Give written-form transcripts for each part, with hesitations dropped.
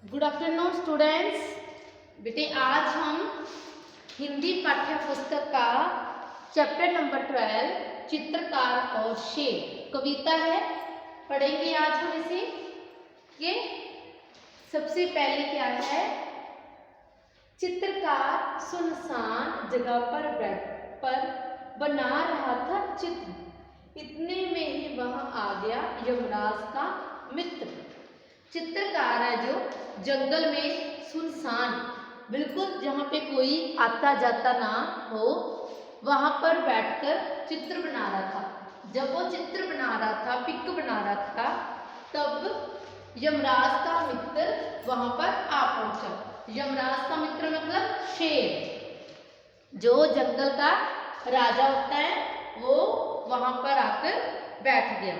Good afternoon students. बेटे आज हम हिंदी पाठ्य पुस्तक का चैप्टर नंबर 12 चित्रकार और शेर कविता है, पढ़ेंगे आज हम इसे। ये सबसे पहले क्या है, चित्रकार सुनसान जगह पर बना रहा था चित्र, इतने में ही वहां आ गया यमराज का मित्र। चित्रकार है जो जंगल में सुनसान, बिल्कुल जहाँ पे कोई आता जाता ना हो, वहां पर बैठकर चित्र बना रहा था। जब वो चित्र बना रहा था, पिक बना रहा था, तब यमराज का मित्र वहां पर आ पहुंचा। यमराज का मित्र मतलब शेर, जो जंगल का राजा होता है, वो वहां पर आकर बैठ गया।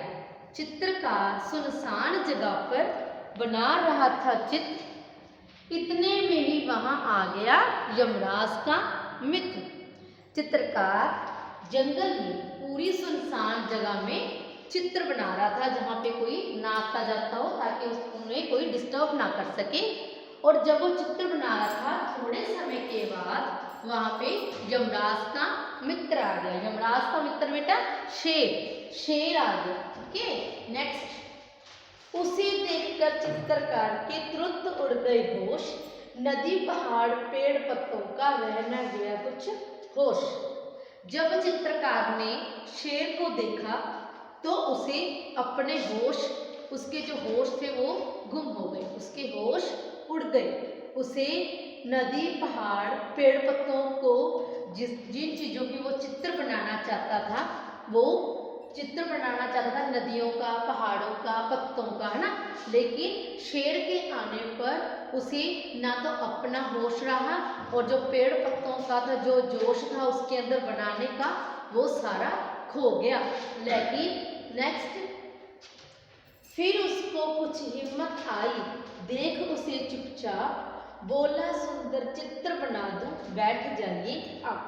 चित्रकार सुनसान जगह पर बना रहा था चित्र, इतने में ही वहां आ गया यमराज का मित्र। चित्रकार जंगल में पूरी सुनसान जगह में चित्र बना रहा था, जहाँ पे कोई ना आता जाता हो, ताकि उन्हें कोई डिस्टर्ब ना कर सके। और जब वो चित्र बना रहा था, थोड़े समय के बाद वहां पे यमराज का मित्र आ गया। यमराज का मित्र बेटा शेर आ गया। Okay, next. उसे देखकर चित्रकार के तुरंत उड़ गए होश, नदी पहाड़ पेड़ पत्तों का रह न गया कुछ होश। जब चित्रकार ने शेर को देखा तो उसे अपने होश, उसके जो होश थे वो गुम हो गए, उसके होश उड़ गए। उसे नदी पहाड़ पेड़ पत्तों को, जिन चीजों की वो चित्र बनाना चाहता था, वो चित्र बनाना चाहता था नदियों का, पहाड़ों का, पत्तों का, है ना। लेकिन शेर के आने पर उसे ना तो अपना होश रहा, और जो पेड़ पत्तों का था, जो जोश था उसके अंदर बनाने का, वो सारा खो गया। लेकिन नेक्स्ट, फिर उसको कुछ हिम्मत आई, देख उसे चुपचाप, बोला सुंदर चित्र बना दूं, बैठ जाइए आप।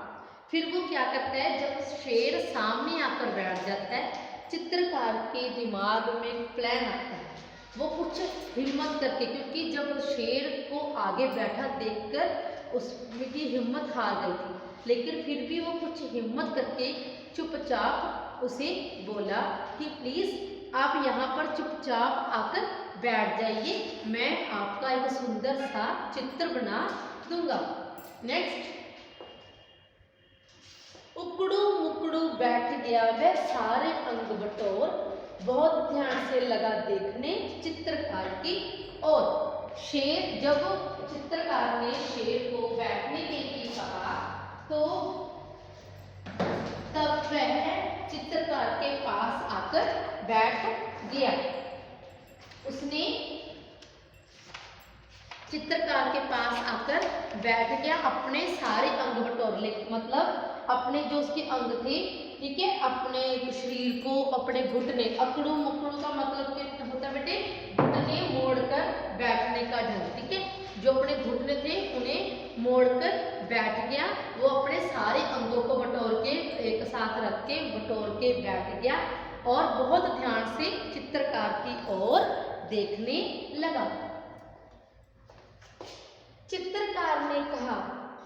फिर वो क्या करता है, जब शेर सामने आकर बैठ जाता है, चित्रकार के दिमाग में एक प्लान आता है। वो कुछ हिम्मत करके, क्योंकि जब शेर को आगे बैठा देखकर उसकी हिम्मत हार गई थी, लेकिन फिर भी वो कुछ हिम्मत करके चुपचाप उसे बोला कि प्लीज आप यहाँ पर चुपचाप आकर बैठ जाइए, मैं आपका एक सुंदर सा चित्र बना दूंगा। नेक्स्ट, उकड़ू मुकड़ू बैठ गया वह सारे अंग बटोर, बहुत ध्यान से लगा देखने चित्रकार की ओर। शेर, जब चित्रकार ने शेर को बैठने के लिए कहा, तो तब वह चित्रकार के पास आकर बैठ गया। उसने चित्रकार के पास आकर बैठ गया, अपने सारे अंग बटोर ले, मतलब अपने जो उसके अंग थे, ठीक है, अपने शरीर को, अपने घुटने, अकड़ू मुकड़ू का मतलब क्या होता है बेटे, घुटने मोड़कर बैठने का ढंग, ठीक है। जो अपने घुटने थे उन्हें मोड़कर बैठ गया, वो अपने सारे अंगों को बटोर के एक साथ रख के बटोर के बैठ गया, और बहुत ध्यान से चित्रकार की ओर देखने लगा। चित्रकार ने कहा,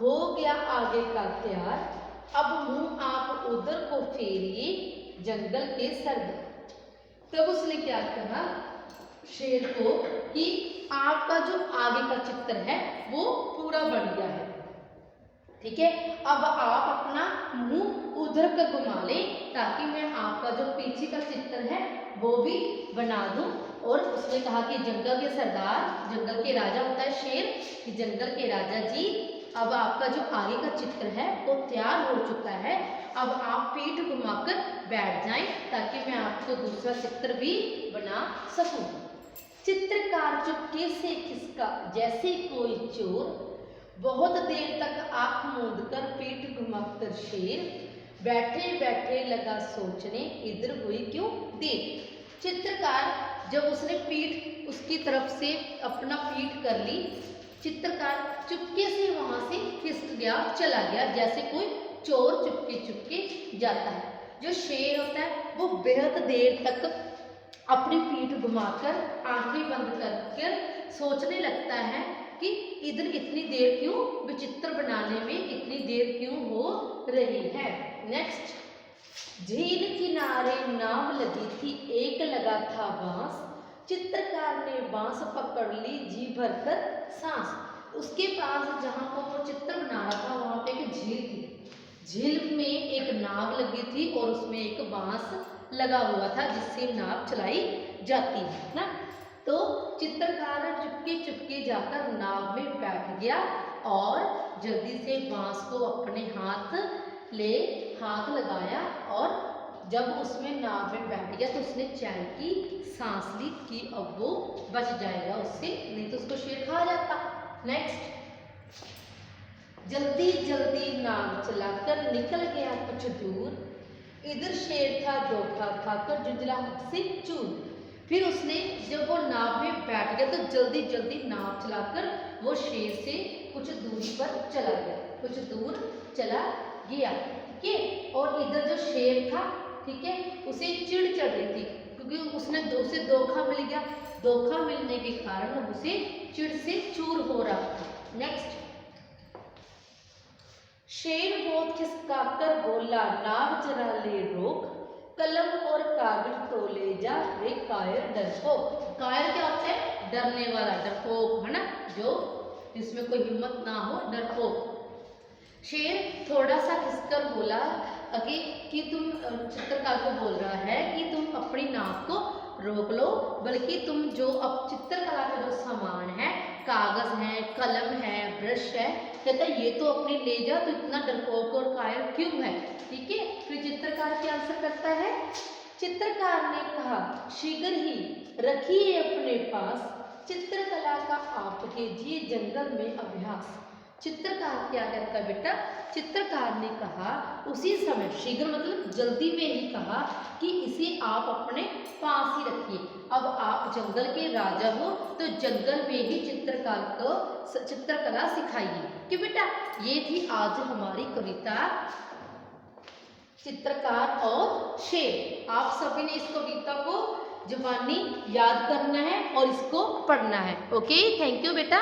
हो गया आगे का तैयार, अब मुंह आप उधर को फेरिए जंगल के सर्द। तब उसने क्या कहा शेर को कि आपका जो आगे का चित्र है वो पूरा बन गया है, ठीक है, अब आप अपना मुंह उधर का घुमा ले, ताकि मैं आपका जो पीछे का चित्र है वो भी बना दूं। और उसने कहा कि जंगल के सरदार, जंगल के राजा होता है शेर, कि जंगल के राजा जी, अब आपका जो आगे का चित्र है वो तैयार हो चुका है, अब आप पीठ घुमाकर बैठ जाएं, ताकि मैं आपको दूसरा चित्र भी बना सकूं। चित्रकार चुपके से खिसका जैसे कोई चोर, बहुत देर तक आंख मूंद कर पीठ घुमाकर शेर, बैठे बैठे लगा सोचने, इधर हुई क्यों देर। चित्रकार, जब उसने पीठ उसकी तरफ से अपना पीठ कर ली, चित्रकार चुपके से वहां से खिसक गया, चला गया, जैसे कोई चोर चुपके चुपके जाता है। जो शेर होता है वो बेहद देर तक अपनी पीठ घुमाकर, आंखें बंद कर सोचने लगता है कि इधर इतनी देर क्यों, विचित्र बनाने में इतनी देर क्यों हो रही है। नेक्स्ट, झील किनारे नाव लगी थी, एक लगा था बांस, चित्रकार ने बांस पकड़ ली जी भरकर सांस। उसके पास जहाँ पर वो चित्र बना रहा था वहाँ पे एक झील थी, झील में एक नाव लगी थी और उसमें एक बांस लगा हुआ था जिससे नाव चलाई जाती है ना। तो चित्रकार चुपके चुपके जाकर नाव में बैठ गया और जल्दी से बांस को अपने हाथ लगाया और जब उसमें नाव में बैठ गया तो उसने चैन की सांस ली कि अब वो बच जाएगा उससे, नहीं तो उसको शेर खा जाता। नेक्स्ट, जल्दी जल्दी नाव चलाकर निकल गया कुछ दूर, इधर शेर था धोखा खाकर जुझला हक से चूर। फिर उसने जब वो नाव में बैठ गया तो जल्दी जल्दी नाव चलाकर वो शेर से कुछ दूरी पर चला गया, कुछ दूर चला गया, ठीक है। और इधर जो शेर था, ठीक है, उसे चिढ़ चढ़ रही थी क्योंकि उसे धोखा मिल गया, धोखा मिलने के कारण उसे चिढ़ से चूर हो रहा था। नेक्स्ट, शेर बहुत खिसकाकर बोला नाव जरा ले रोक, कलम और कागज तो ले जा रे कायर डरपोक। कायर क्या होता है? डरने वाला, डरपोक है ना, जो जिसमें कोई हिम्मत ना हो, डरपोक। शेर थोड़ा सा खिसकर बोला कि तुम, चित्रकार को बोल रहा है कि तुम अपनी नाव को रोक लो, बल्कि तुम जो अब चित्रकला का जो सामान है, कागज है, कलम है, ब्रश है, कहता है ये तो अपनी ले जा, तो इतना डरपोक और कायर क्यों है, ठीक है। फिर चित्रकार क्या आंसर करता है, चित्रकार ने कहा शीघ्र ही रखिए अपने पास, चित्रकला का आप कीजिए जंगल में अभ्यास। चित्रकार क्या कहता है बेटा, चित्रकार ने कहा उसी समय, शीघ्र मतलब जल्दी में ही कहा कि इसे आप अपने पास ही रखिए। अब आप जंगल के राजा हो तो जंगल में ही चित्रकार को चित्रकला सिखाइए। कि बेटा ये थी आज हमारी कविता चित्रकार और शेर। आप सभी ने इस कविता को जुबानी याद करना है और इसको पढ़ना है। ओके, थैंक यू बेटा।